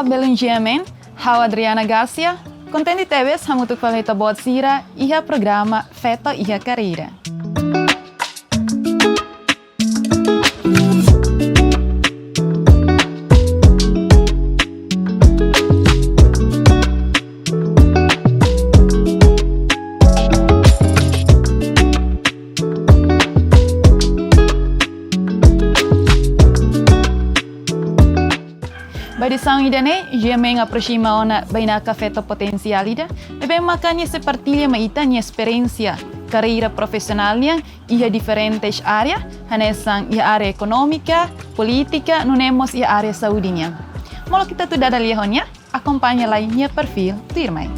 Olá, Belungiamen. Hau Adriana Garcia. Contente teves hamutuk paleta bot sira iha programa Feto iha Carreira. Badição idane, jameng aproxima ona bainaka feto potencial ida, bem makanya se partilha maita nia experiência, carreira profissionalnya ia diferentes áreas, hanesang ia área econômica, política, nunemos ia área saudinya. Molo kita tu dada lihonya, acompanha lá nia perfil tu irmai.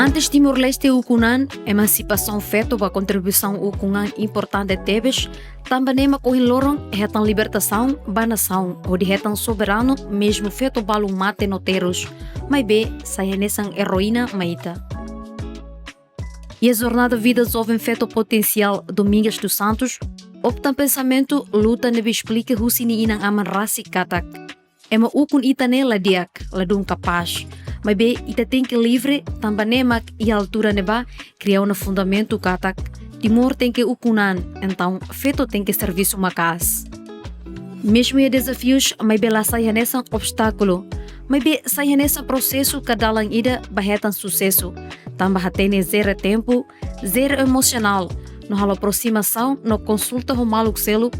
Antes Timor-Leste ukunan, emancipação feto ba contribuição ukunan importante tebes, também ma kohin lorong hetan libertação ba nação, onde hetan soberano mesmo feto balu mate noteros, mas be saia nesang heroína maita. E a jornada vida jovem feto potencial Domingas dos Santos, optam pensamento luta nebe explica husini inang aman rasi katak. Ema ukun itane ladiak, ladung capaz. Mas bem, ita tem que livre, também nemak e a altura neba criar um fundamento katak. Timor tem que ukunan, então feto tem que serviço macas. Mesmo e desafios, mas bem lá saia nessa obstáculo. Mas bem, saia nessa processo kadalang ida bahetan sucesso. Também hatene zero tempo, zero emocional. No halo aproximação, no consulta ho maluk seluk,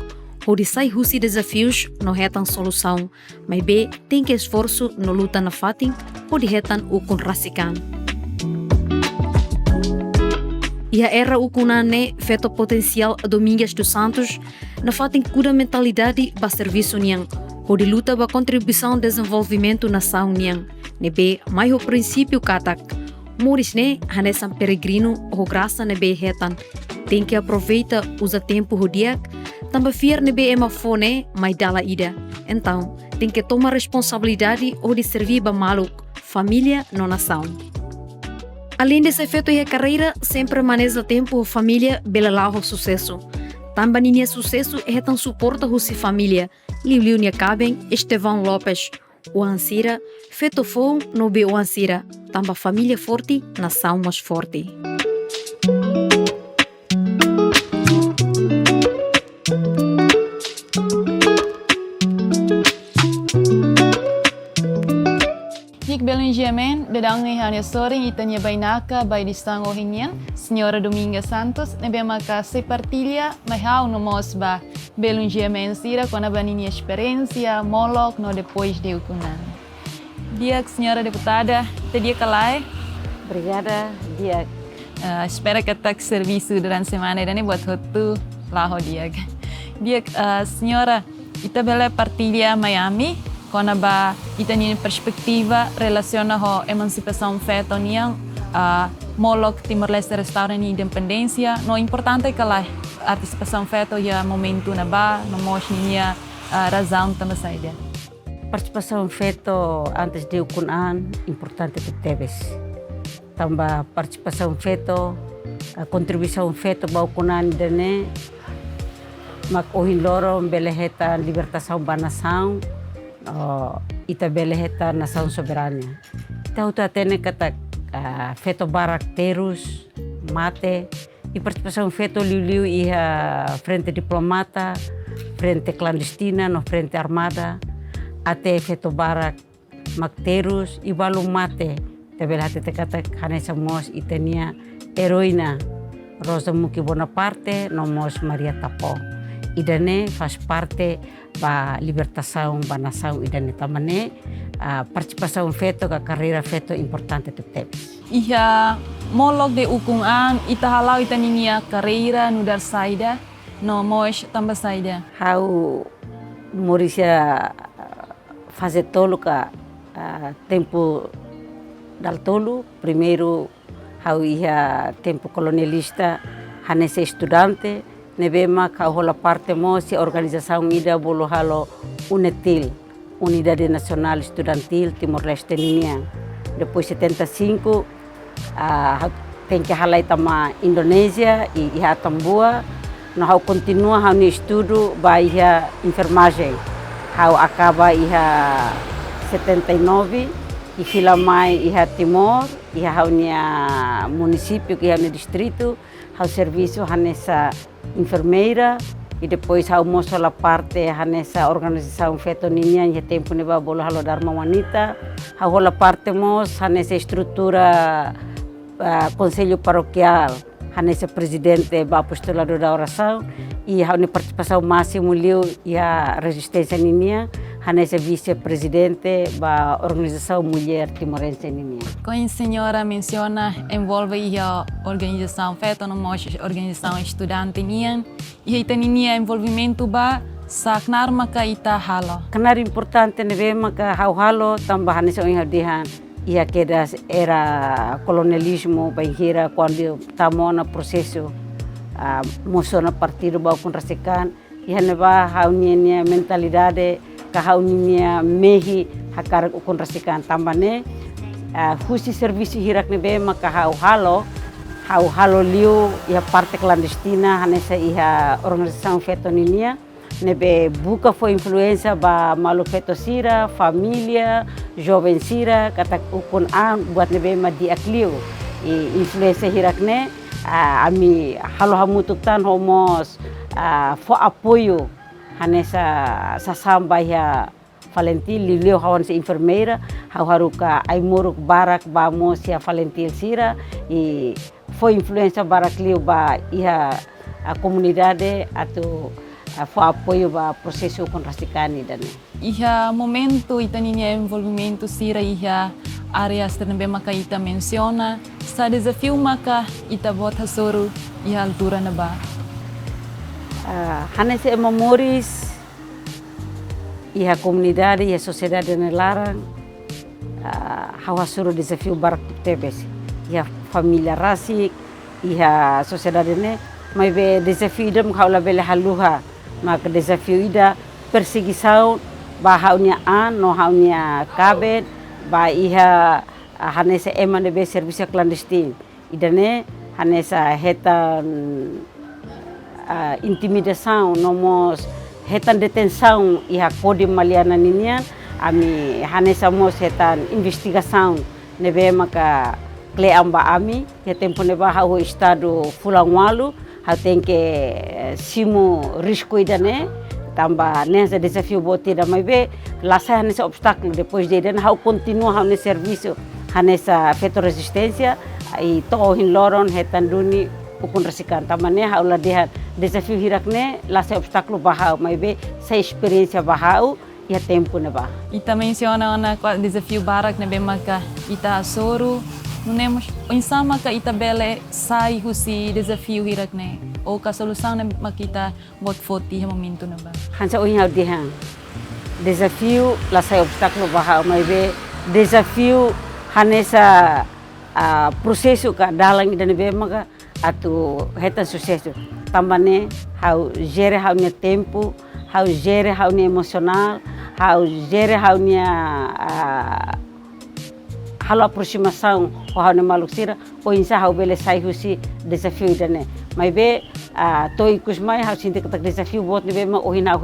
onde sai husi desafios, no retan solução. Mas bem, tem que esforço no luta na fatin, onde retan ukun rasikan. E a era ukunane feto potencial Domingas dos Santos, na fatin cuda mentalidade ba serviço niang, onde luta ba contribuição desenvolvimento nação niang. Nebe, mais o princípio katak. Moris ne, hanesan peregrino, o graça nebe retan. Tem que aproveitar usa tempo rodiak, também fiar nebe ema fone, mas dala ida. Então, tem que tomar responsabilidade ou de servir ba maluk, família no nação. Além desse efeito e carreira, sempre maneja tempo a família bela lá o sucesso. Também ninha sucesso é tão suporta a sua família. Liu nia cabem Estevão Lopes, o Ansira, feito fom no be o Ansira. Também família forte, nação mais forte. Belungiamen, dadangi hanya sore itanya bainaka by distang ohinian, Senhora Domingas Santos, nebe maka se partilha, mahau no mosba, Belungiamen sira com a banini experiência, molok no depois de ukunan. Dia Senhora Deputada, te dia kalai. Obrigada, dia. Espero que tak serviço durante a semana dan buat hotu laho dia. Dia Senhora, ita bela partilha Miami. Quando a itania perspectiva relaciona com a emancipação feita niang molok Timor-Leste restaurante independência, no importante é que a participação feita é momento na ba, no mosnya razão também saída. Participação feita antes de ukunan importante que teves. Também participação feita, a contribuição feita para ukunan dene, mak ohin loro beleheta libertação banação. Ita beleheta nação soberana. Ita uta tene kata feto barak terus mate e participação feto liu iha frente diplomata, frente clandestina, no frente armada, até feto barak makterus e balu mate. Ita beleheta te kata hanesa mos itania heroína Rosa Muki Bonaparte, no mos Maria Tapo. Idane faz parte da libertação da nação idane tamane participação feito a carreira feito importante que teve. Ia molok de ukungan ita halau ita ninia carreira no dar saída no mos também saída. Hau Morisia fazer tolo ka tempo dal tolo primeiro hau ia tempo colonialista hanese estudante nebema ka hola parte mo si organização ida bolo halo UNETIL, Unidade Nacional Estudantil Timor-Leste Ninia. Depois 75 tem que halai tama Indonésia e Hatambua no hau continua hau ni estudo ba iha enfermagem. Hau acaba iha 79 e fila mai iha Timor, iha hau nia município, iha nia distrito, hau serviço hanessa enfermeira e depois hau moço la parte hanessa organização feto niña e tempo neba bolo halo Dharma Wanita, hau la parte mos hanessa estrutura conselho paroquial, hanessa presidente ba apostolador da oração e hau ni participação máximo liu e a resistência niña, hanessa vice-presidente ba organização mulher timorense niña. Como a senhora menciona, envolve a organização feita numa organização estudante nian e ita ninia envolvimento ba saknar maka ita halo. Kanar importante nebe maka hau halo tambah hanessa oi hadihan ia queda era colonialismo baihira quando estamos no processo moção na partido ba com rasekan ia neba hau nia mentalidade ka hau nia mehi hakar com rasekan tambane husi serviço hirak nebe maka hau halo liu ia parte clandestina hanessa ia organização feto ninia nebe buka foi influência ba malu feto sira, família, jovem sira, kata ukun buat nebe madi akliu. E influência hirakne, ami halo hamutuk tan homos fo apoio hanessa sasamba ya Valentil lilio hawan se enfermeira, hau haruka aimuruk barak ba mosia Valentil sira e foi influência barak liu ba iha a comunidade atau foi apoio para o processo com Rastikani. Iha momento ita ninia envolvimento sira iha áreas também maka ita menciona, sa desafio maka ita bota soro iha altura na ba. Hanesse memórias iha comunidade iha sociedade na larang hawa soro desafio barak tebes iha família rasik iha sociedade ne mas be desafio dem haula bele haluha maka desafio ida perseguição ba haunya no haunya kabet ba iha hanessa emane be serviço clandestino idane hanessa hetan intimidação nomos hetan detenção iha kode maliana ninian ami hanessa mos hetan investigação nebe maka kleamba ami ya tempo neba hau estado fulanwalu hau tem que simo risco idane tambah nessa desafio botida mas be lasa nessa obstáculo depois de dan hau continua hau nesse serviço hanessa feto resistência e tohin loron hetan duni ukun rasikan tamane hau la dehat desafio hirakne lasa obstáculo bahau mas be sa experiência bahau e tempo neba. Ita menciona na desafio barak nebe maka ita soro nunemos insama ka ita bele sai husi desafio hirakne o ka solução na makita bot foti momento na ba hansa oi hau dihan desafio la sai obstáculo bahau mas be desafio hanessa processo ka dalang dan be maka atu hetan sucesso tambane hau gere hau nia tempo hau gere hau nia emocional hau gere hau nia halo aproximação o hau ne maluk sira o insa hau bele sai husi desafio idane mas be toi kusmai hau sinti katak desafio bot ne be ma ohin hau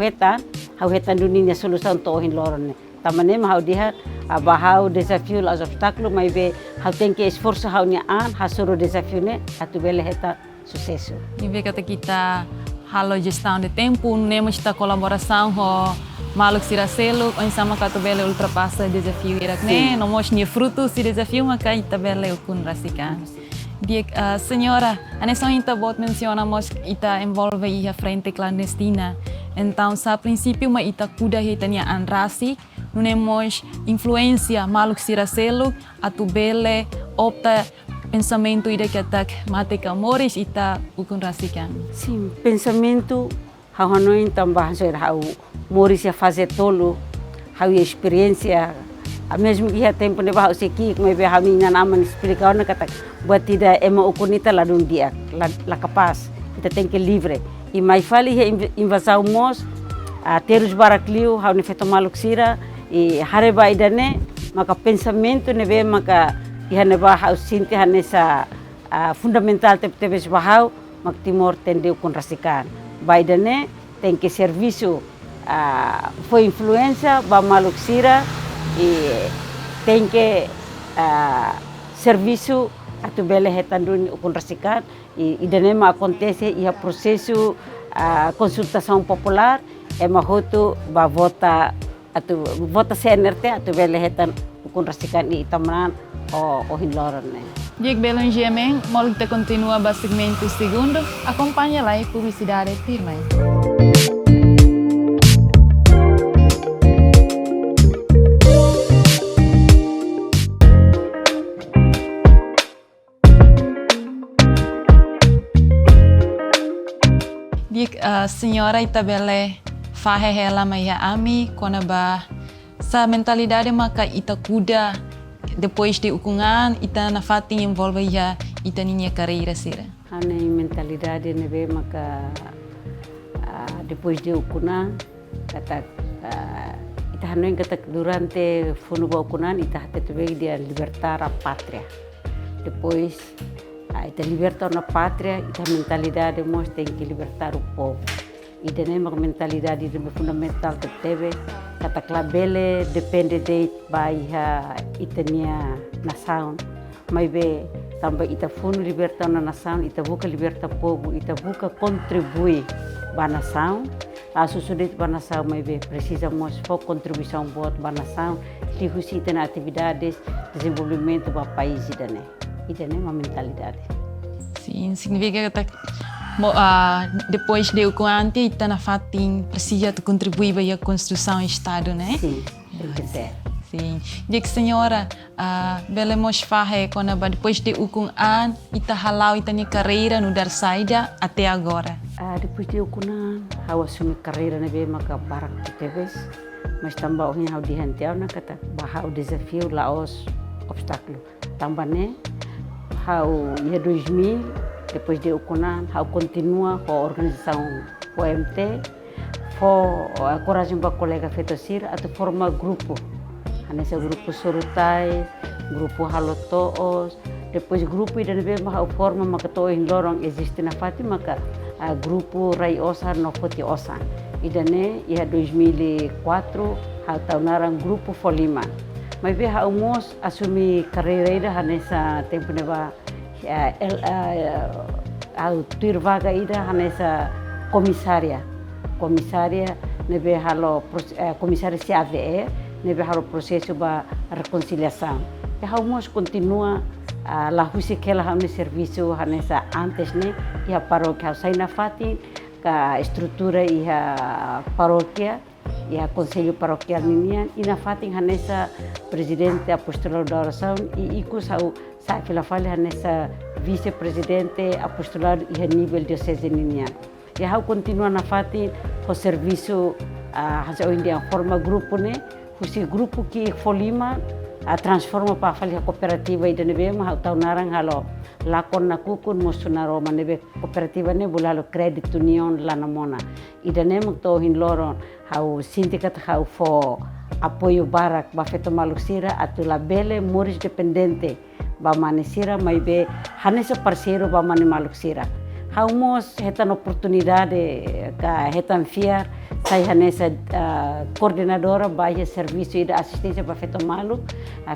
hetan dunia solução to ohin loron ne tamane ma hau diha bahau desafio las obstáculo mas be hau tem que esforço hau nia hau suru desafio ne atu bele heta sucesso e ve kata kita halo gestão de tempo nemos esta colaboração ho maluk sira selo on sama katu bele ultrapassa desafio irakne nomos ni fruto si desafio maka ita bele ukun rasikan dia senhora anessa ita bot mencionamos ita envolve iha frente clandestina então sa princípio ma ita kuda hitania anrasi nemos influência maluk sira selo atu bele opta pensamento ida katak mate kamoris ita ukun rasikan sim pensamento hau hanoin tambah soir hau moris ya fazer tolo hau experiência a mesmo que tempo ne hau seki me be hau minha nama explicar na kata buat tidak ema ukunita la dun dia la capaz kita tem que livre e mais fali invasão mos terus barakliu hau ne feto maluk sira e hareba idane maka pensamento ne be maka ia ne ba hau sinti hanessa fundamental tebes bahau Timor tem de ukun rasikan. Baidane tem que serviço foi influência ba Maluku Sira e tem que serviço atu bele hetandun ukun rasikan e idanema acontece e processo consultação popular é mahotu ba vota CNRT atu bele hetan ukun rasikan e itamanan o hinloran né. Diek belongiamento, molta continua ba segmento segundo, acompanha lá e publicidade firme. Diek senhora itabele fahe hela maya ami kona ba sa mentalidade maka ita kuda depois de ukungan ita na fatin envolve ya ita ninha carreira sira. Hane mentalidade nebe maka depois de ukunan kata ita hanoin kata durante funuba ukunan ita hatete dia libertar a pátria. Depois ita libertar na pátria ita mentalidade mos tem que libertar o povo. Ita nem uma mentalidade fundamental que teve kata klabele depende de baia itania nação mas be também ita fundo libertar na nação ita buka libertar povo ita buka contribuir ba nação a susudet ba nação mas be precisamos for contribuição buat ba nação que husita na atividades desenvolvimento ba país ita nem uma mentalidade. Sim, significa que depois de ukunante ita na fatin precisa de contribuir para a construção do Estado, né? Sim, tem que ser. Sim. Diek senhora, belemos fahe quando depois de ukungan ita halau ita ni carreira no dar saída até agora. Depois de ukunan, eu assumi carreira na bema ka barak TVS, mas também o dihantiau na kata bahau desafio laos obstáculo. Também ia 2000 depois de ukunan, eu continua com a organização OMT, a coragem para colega Fetosir, até formar grupo. Nesse grupo Surutai, grupo Halotoos, depois grupo ida nebe ma forma makato in lorong existe na Fatima ka grupo Rai Osa no Foti Osa. Ida ne ia 2004 ha taunarang grupo Folima. Mas be ha umos assumi carreira nessa tempo neba au tuir vaga ida nessa comissária nebe halo comissária CAVE nebe halo processo ba reconciliação. E haumos continua la husi kela hamne serviço nessa antes ne ia paróquia sai na Fati ka estrutura ia paróquia ia conselho paroquial ninian e na Fati nessa presidente apostolado da oração e ikus au sa filafale nessa vice-presidente apostolado e nível diocese ninian. E hau continua na Fati o serviço hasa india forma grupo ne husi grupo que Folima transforma para a cooperativa ida nebe ma hau taunarang halo lakon na kukun mosunaro manebe cooperativa ne bulalo credit union lanamona ida ne to hin loron hau sindicat hau fo apoio barak ba feto Maluku Sira atu labele moris dependente ba manesira mai be hanesa parceiro ba mane Maluku Sira hau mos hetan oportunidade ka hetan fiar sai hanesa coordenadora baia serviço ida assistência para feto Maluku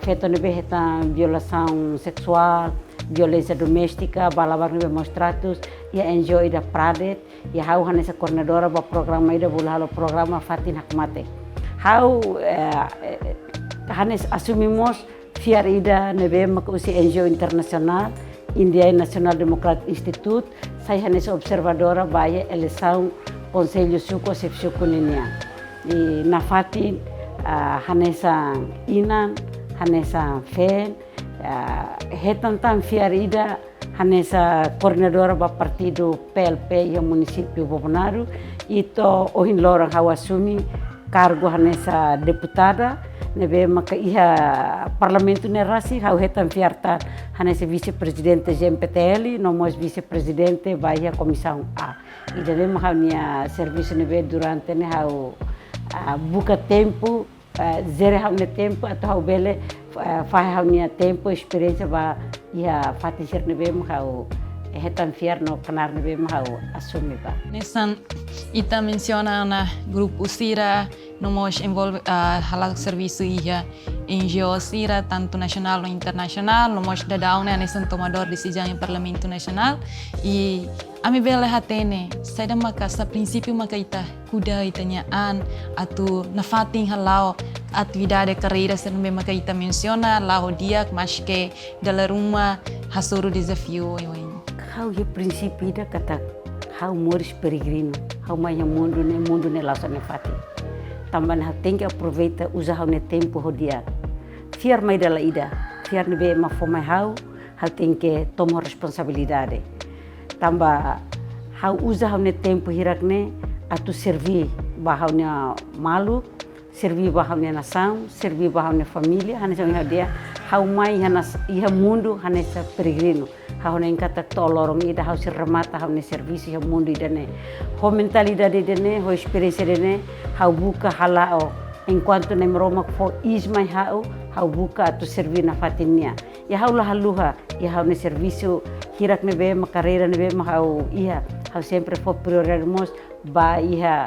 feto nebe hetan violação sexual violência doméstica balabar nebe mostratus ia enjoy ida pradet ia hau hanesa coordenadora ba programa ida bulalo programa Fatin Hakmate hau hanes assumimos fiar ida nebe makusi NGO internacional India National Democratic Institute sai hanesa observadora baia eleição Conselho Suco Sefsuco Ninia e na Fati hanesa Inan hanesa Fen hetantan fiarida hanesa coordenadora ba partido PLP e município Bobonaro ito ohin lorang hawasumi cargo hanesa deputada nebe maka iha parlamento ne rasi hau hetan fiarta hanesa vice-presidente GMPTL nomos vice-presidente baia comissão A e deve maka nia serviço nebe durante ne hau buka tempo zere hau ne tempo atau hau bele fai hau nia tempo experiência ba ia fatisir nebe maka hetan fiar no kanar nebe mahau asumi ba. Nesan ita menciona na grupo Sira, nos envolve halal serviço ia NGO Sira, tanto nacional ou internacional, nos dadau na nesan tomador decisão em Parlamento Nacional e ami bela hatene, saya maka sa prinsipio maka ita kuda itanyaan atau nafating halau atividade carreira serve maka ita menciona lao dia mas que dala rumah hasuru desafio eu. Hau ye prinsipio ida kata hau moris peregrino, hau mai mundo ne laso ne fati. Tambah hau tem que aproveita usa hau ne tempo ho dia. Fiar mai dala ida, fiar ne be ma fo mai hau tem que tomar responsabilidade. Tambah hau usa hau ne tempo hirak ne atu servir bahau ne malu, servir bahau ne nação, servir bahau ne família, hanesa hau dia hau mai hanas iha mundo hanesa peregrino. Hau ne kata tolorong ida hau sermata hau ne serviço iha mundo ida ne. Ho mentalidade ida ne, ho experiência ida ne, hau buka halao enquanto ne meroma fo ismai hau buka atu servir na fatinia. Ya hau la haluha, ya hau ne serviço hirak ne be ma carreira ne be ma hau iha, hau sempre fo prioridade ba iha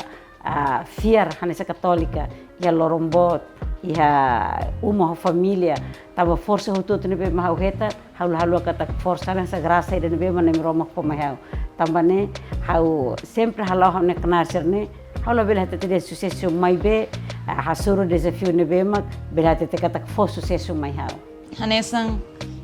fiar hanesa católica, iha lorombot, iha uma família, tava força hutu ne be ma hau heta, hau la halu kata força nessa graça ida ne be ma ne meroma fo ma hau. Tamba ne hau sempre halau hau ne knasir ne, hau la bela heta te sucesso mai be, hasuru desafio ne be ma bela heta te kata fo sucesso mai hau. Hanesan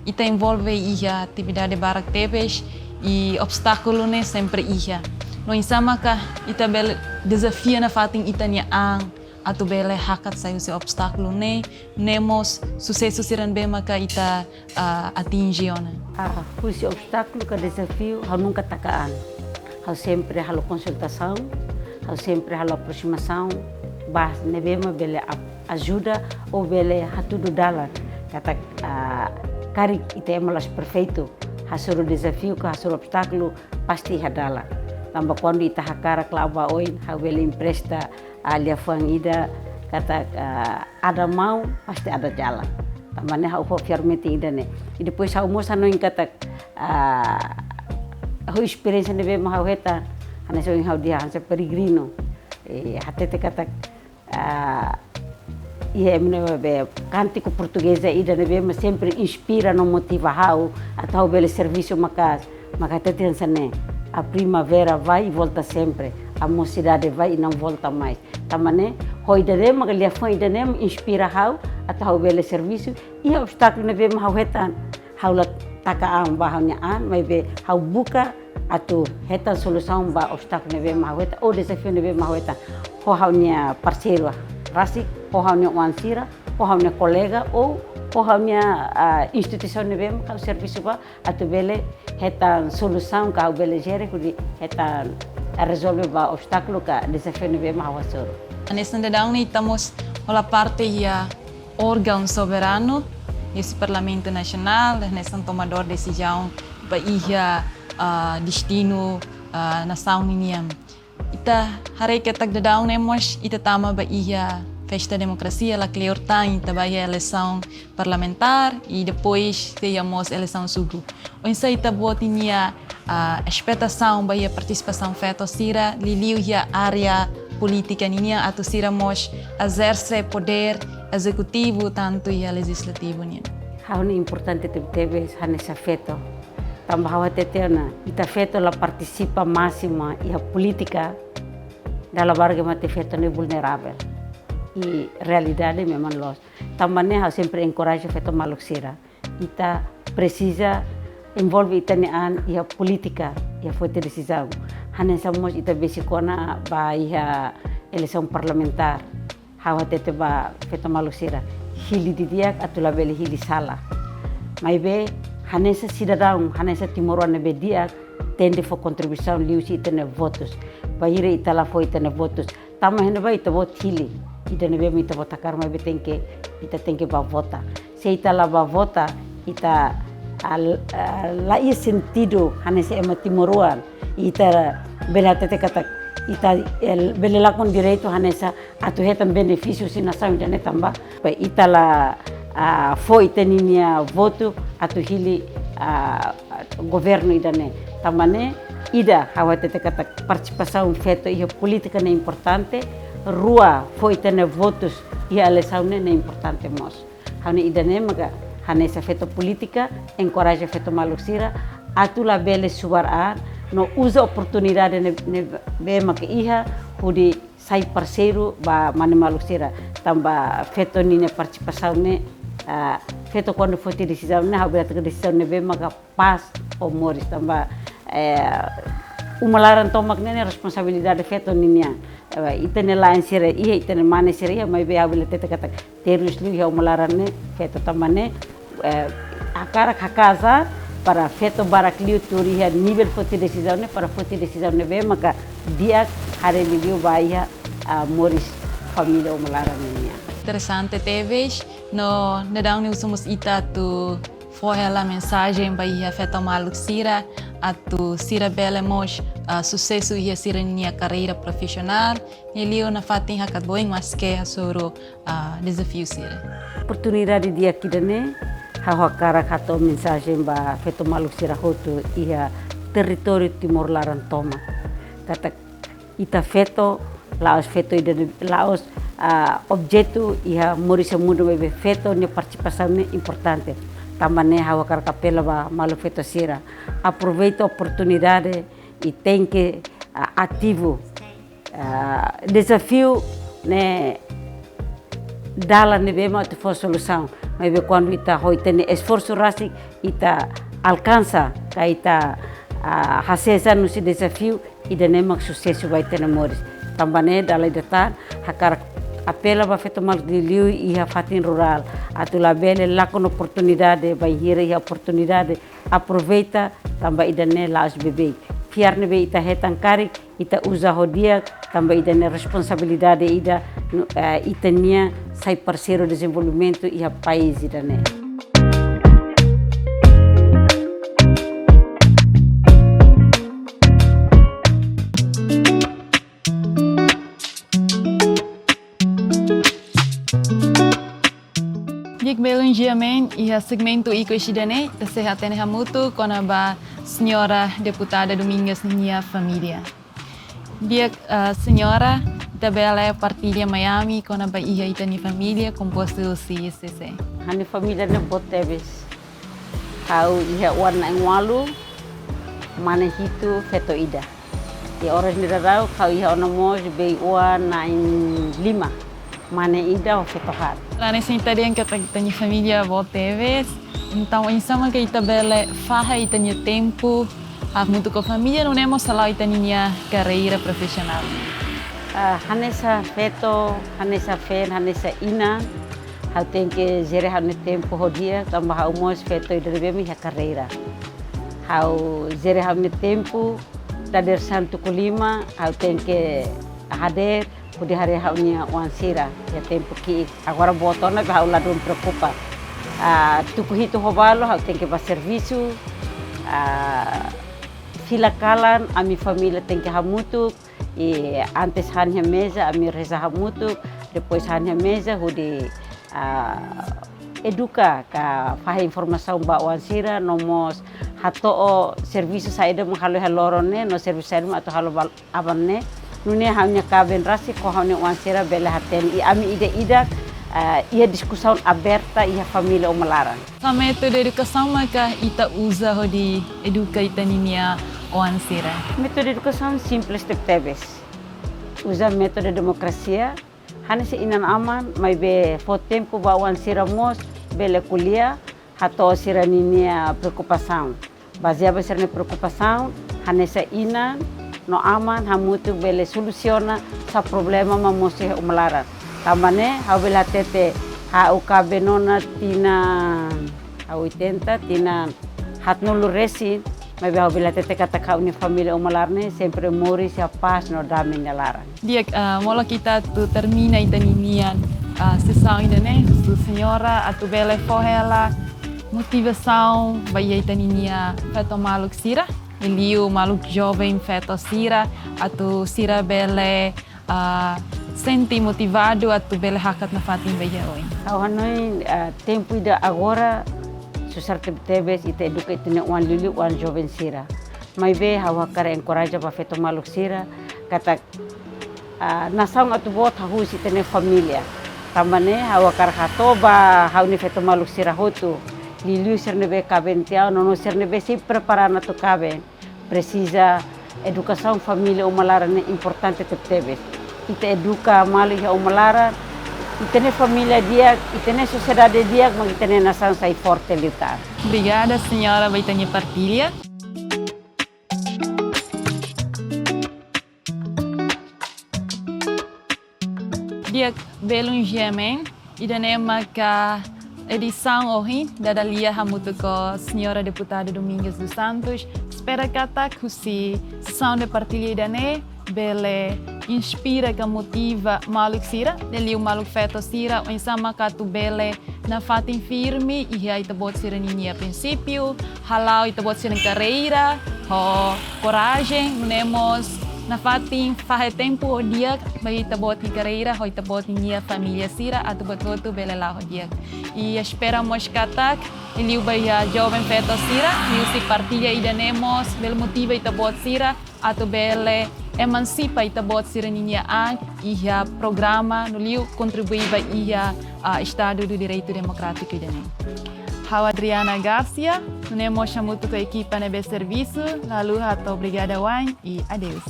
ita envolve ia atividade barak tebes e obstáculo ne sempre ia. No insama ka ita bel desafio na fating itanya ang atau bele hakat sayo se obstáculo ne nemos sucesso siran be maka ita atingi ona. Esse obstáculo que desafio hau nunca takaan. Hau sempre halo consultação, hau sempre halo aproximação, bah nebema bele ajuda ou bele hatudo dala. Kata kari ita emalas perfeito, hasuru desafio que hasuru obstáculo pasti hadala. Tambah quando ita hakara klaba oin, hau bele empresta alia ida kata ada mau pasti ada jalan. Tambahnya hau fiarmeti ida ne. E depois hau moça não kata hau experiência ne be ma hau heta, hana so hau dia hansa peregrino. Hatete kata ia emne be cântico portuguesa ida ne be ma sempre inspira no motiva hau atau bele serviço maka tete hansa ne. A primavera vai e volta sempre. A mocidade vai e não volta mais. Tamane, hoi dere magalia foi dere inspira hau atau hau bele serviço e obstáculo ne be ma hau hetan. Hau la takaan ba hau nyaan, mai be hau buka atau hetan solução ba obstáculo ne be ma hau hetan ou desafio ne be ma hau hetan. Ho hau nya parceiro rasik, ho hau nya wansira, ho hau nya colega ou ho hau nya instituição ne be ma hau serviço ba atau bele hetan solução ka hau bele gere kudi hetan resolve ba obstáculo ka desafio ne be ma hau soro. Nessa dadão ne estamos a parte ia órgão soberano esse Parlamento Nacional, nessa tomador de decisão ba ia destino nação niniam. Ita hari que tak dadão ne mos ita tama ba ia festa democracia la cleortain tabaya eleição parlamentar e depois temos eleição sugu. Onde ita botinia expectação ba ia participação feita sira liliu ia área política ninia atau sira mos exerce poder executivo tanto e legislativo nia. Hau ni importante teve hanesa feto. Tambah hawa tetena ita feto la participa máxima e a política dalam barga mate feto ne vulnerável. E realidade memang los. Tambahnya hau sempre encourage feto maluk sira. Ita precisa envolve itanian e a política e a foi decisão. Hanesa mos ita besikona ba iha eleição parlamentar. Hawa tete ba feto maluk sira. Hili didiak atau labeli hili salah. Mai be hanesa cidadão, hanesa timoruan be diak tende for contribuição liusi itane votos. Bahire itala foi itane votos. Tama hene ba ita vot hili. Ita nebe ita vota karma be ita tenke ba vota. Se ita la ba vota ita la ia sentido hanesa ema timoruan. Ita bela tete kata ita bele lakon direito hanesa atu hetan benefício si nação ida netamba. Ita la foi teninia voto atu hili governo idane. Tamane ida hawa tete kata participação feto ia política é importante, rua foi tene votos ia eleição é importante mos. Hane idane maga hane sa feto política encoraja feto maluxira atula bele suara no usa oportunidade ne be maga iha hudi sai parceiro ba mane maluxira tamba feto ni participação ne feto quando foi decisão ne hawa decisão ne be maga pas o moris tamba umalaran tomak nene responsabilidade feto ninia itene lain sira ia itene mane sira ia mai be abile tete kata terus li ia umalaran ne feto tamane akara kakaza para feto barakliu turi ia nível foti decisão ne para foti decisão ne be maka dia hare liu baia moris família umalaran ninia. Interessante talvez no nedang ni usamos ita tu forrela mensagem para feto maluxira atu sira bela mos sucesso ia sira nia carreira profissional ele na fatin hakat boing mas que soro desafio sira oportunidade dia kidane hawa kara kato mensagem ba feto maluxira hotu ia território Timor Larantoma kata ita feto laos feto ida laos objeto ia morisa mundo bebe feto ne participação ne importante também hawa kara kapela ba malu feto sira aproveita a oportunidade e tem que ativo desafio né dala ne bema te for solução mas quando ita hoi tem esforço rasi ita alcança ka ita hasesa no se desafio e de nemak sucesso vai ter namores também dala data hakar apela ba feto mal diliu e a fatin rural atula bele lá com oportunidade vai hira e oportunidade aproveita também idane las bebê fiar nebe ita hetan kari ita usa hodia também idane responsabilidade ida itania sai parceiro desenvolvimento e a país idane. Belum jamin ia segmento iko isidane kesehatan hamutu kona ba senhora deputada Domingas Nia Família. Dia senhora da bela partilha Miami kona ba ia itani família composto do CSC. Hani família ne botebes. Kau ia warna engwalu mana hitu feto ida. Di orang nirarau kau ia onamos be warna lima. Mana ida o feto hat. Lá nesse interior que tem família volteves, então em sama que itabele farra itania tempo, há muito com a família não nemos sala itania carreira profissional. Hanessa feto, hanessa fen, hanessa ina, há tem que gerir hane tempo rodia, tambah há umos feto idrebe mi carreira. Há gerir hane tempo, dader santo kulima, há tem que hader Pudi hari haunya wansira ya tempo que agora botona que haula não preocupa tuku hito hobalo hau tem que ba serviço fila kalan a minha família tem que hamutu e antes hanya mesa a minha reza hamutu depois hanya mesa hudi educa ka faha informação ba wansira nomos hato serviço saída menghalo halorone no serviço saída atau halo abanne Nune hanya kaben rasi ko hanya wansira bela haten e ami ida ia discussão aberta e a família omalaran. A método de educação maka ita usa hodi educa itaninia wansira. Método de educação simples tebes. Usa método de democracia. Hanya se inan aman mai be fo tempo ba wansira mos bela kuliah hato sira ninia preocupação. Baseado ser na preocupação, hanya se inan no aman hamutu bele solusiona sa problema mamose umalaran tamane habela tete ha ukabe nona tina ha 80 tina hatnulu resin mas habela tete kata kauni família umalarne sempre mori se paz no dame nalaran dia mola kita tu termina itaninian sessão ainda né su senhora atu bele forrela motivação vai itaninia feto maluk sira Eliu maluk jovem feto sira atau sira bele senti motivado atau bele hakat na fatin beja oi. Hanoi tempo ida agora sociedade Tebes ita educa itene uan lili uan jovem sira. Mai be hawa kare encoraja ba feto maluk sira kata nasaung atu bot hahu si tene família. Tambane hawa kar hato ba hauni feto maluk sira hotu. Liliu sernebe caben tiao nono sernebe si preparana tu caben. Precisa educação família umalara ne importante te Tebes. Ita educa malu ya umalara itene família dia, itene sociedade dia, mas itene nação sai forte lutar. Obrigada, senhora, vai ter minha partilha. Dia belum jemen, idanema ka edição hoje da Dalia Hamuto com a senhora deputada Domingos dos Santos. Espera kata kusi sessão de partilha idane bele inspira que motiva maluk sira, dali o maluk feto sira, o insama katu bele na fatin firme e aí tabot sira ninha princípio, halau itabot sira carreira, ho coragem, nemos na fatin fahe tempo o dia, bayi tabot ni carreira, ho itabot ninha família sira, atubot hotu bele lá o dia. E esperamos katak, ele o baia jovem feto sira, e o si partilha idanemos, bele motiva itabot sira, atu bele emancipa itabot sira ninha an, ia programa no liu contribuiva ia Estado do Direito Democrático idane. Hau Adriana Garcia, nemos chamuto com a equipa nebe serviço, lalu hato obrigada wan e adeus.